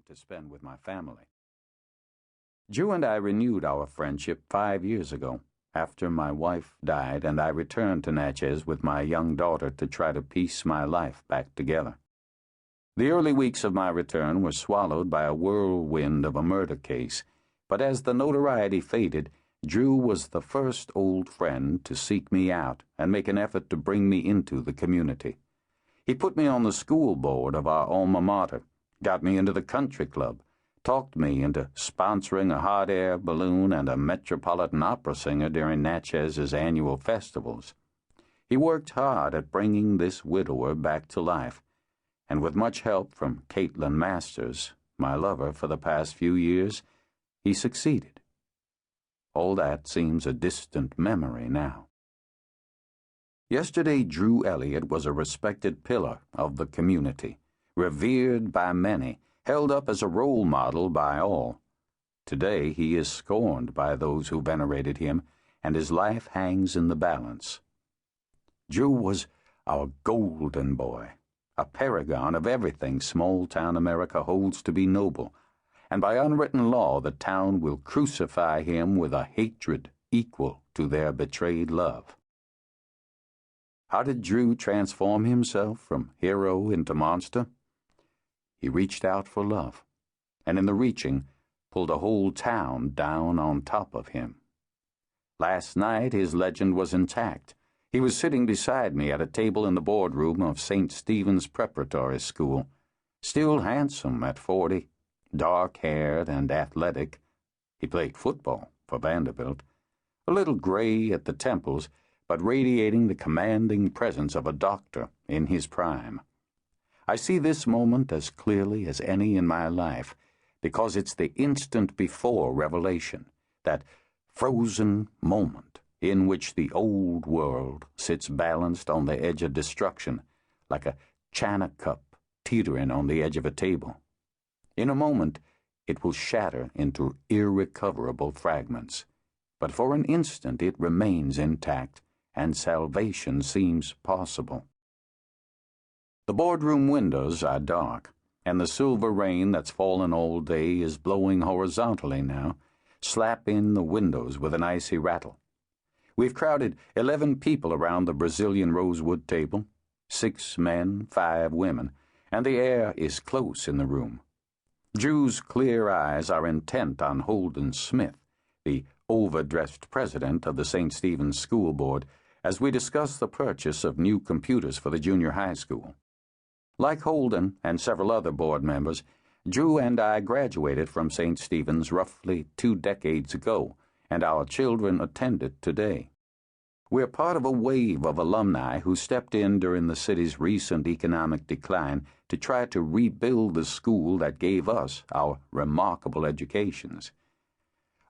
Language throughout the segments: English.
to spend with my family. Drew and I renewed our friendship 5 years ago, after my wife died and I returned to Natchez with my young daughter to try to piece my life back together. The early weeks of my return were swallowed by a whirlwind of a murder case, but as the notoriety faded, Drew was the first old friend to seek me out and make an effort to bring me into the community. He put me on the school board of our alma mater, got me into the country club, talked me into sponsoring a hot air balloon and a metropolitan opera singer during Natchez's annual festivals. He worked hard at bringing this widower back to life, and with much help from Caitlin Masters, my lover for the past few years, he succeeded. All that seems a distant memory now. Yesterday, Drew Elliott was a respected pillar of the community, revered by many, held up as a role model by all. Today he is scorned by those who venerated him, and his life hangs in the balance. Drew was our golden boy, a paragon of everything small-town America holds to be noble, and by unwritten law the town will crucify him with a hatred equal to their betrayed love. How did Drew transform himself from hero into monster? He reached out for love, and in the reaching, pulled a whole town down on top of him. Last night his legend was intact. He was sitting beside me at a table in the boardroom of St. Stephen's Preparatory School, still handsome at 40, dark-haired and athletic. He played football for Vanderbilt, a little gray at the temples, but radiating the commanding presence of a doctor in his prime. I see this moment as clearly as any in my life, because it's the instant before revelation, that frozen moment in which the old world sits balanced on the edge of destruction, like a china cup teetering on the edge of a table. In a moment, it will shatter into irrecoverable fragments, but for an instant it remains intact, and salvation seems possible. The boardroom windows are dark, and the silver rain that's fallen all day is blowing horizontally now, slapping the windows with an icy rattle. We've crowded 11 people around the Brazilian rosewood table, 6 men, 5 women, and the air is close in the room. Drew's clear eyes are intent on Holden Smith, the overdressed president of the St. Stephen's School Board, as we discuss the purchase of new computers for the junior high school. Like Holden and several other board members, Drew and I graduated from St. Stephen's roughly 2 decades ago, and our children attended today. We're part of a wave of alumni who stepped in during the city's recent economic decline to try to rebuild the school that gave us our remarkable educations.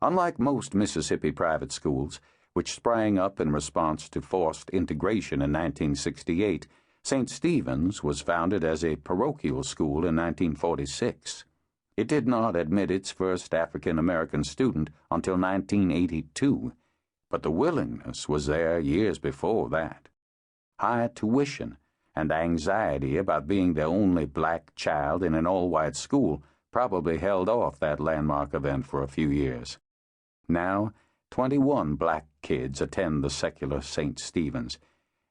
Unlike most Mississippi private schools, which sprang up in response to forced integration in 1968, St. Stephen's was founded as a parochial school in 1946. It did not admit its first African-American student until 1982, but the willingness was there years before that. High tuition and anxiety about being the only black child in an all-white school probably held off that landmark event for a few years. Now, 21 black kids attend the secular St. Stephen's,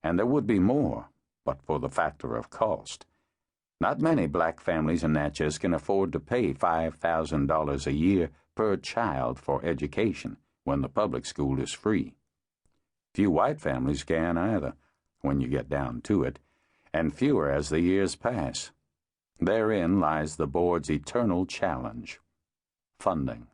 and there would be more, but for the factor of cost. Not many black families in Natchez can afford to pay $5,000 a year per child for education when the public school is free. Few white families can either, when you get down to it, and fewer as the years pass. Therein lies the board's eternal challenge: funding.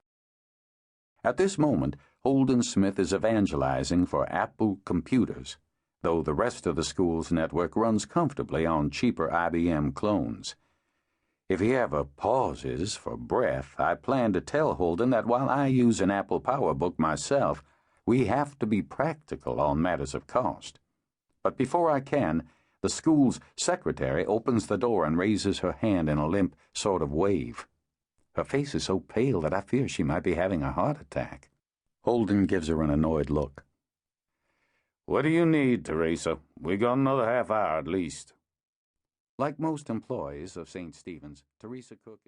At this moment, Holden Smith is evangelizing for Apple computers, though the rest of the school's network runs comfortably on cheaper IBM clones. If he ever pauses for breath, I plan to tell Holden that while I use an Apple PowerBook myself, we have to be practical on matters of cost. But before I can, the school's secretary opens the door and raises her hand in a limp sort of wave. Her face is so pale that I fear she might be having a heart attack. Holden gives her an annoyed look. "What do you need, Teresa? We got another half hour at least." Like most employees of St. Stephen's, Teresa Cook is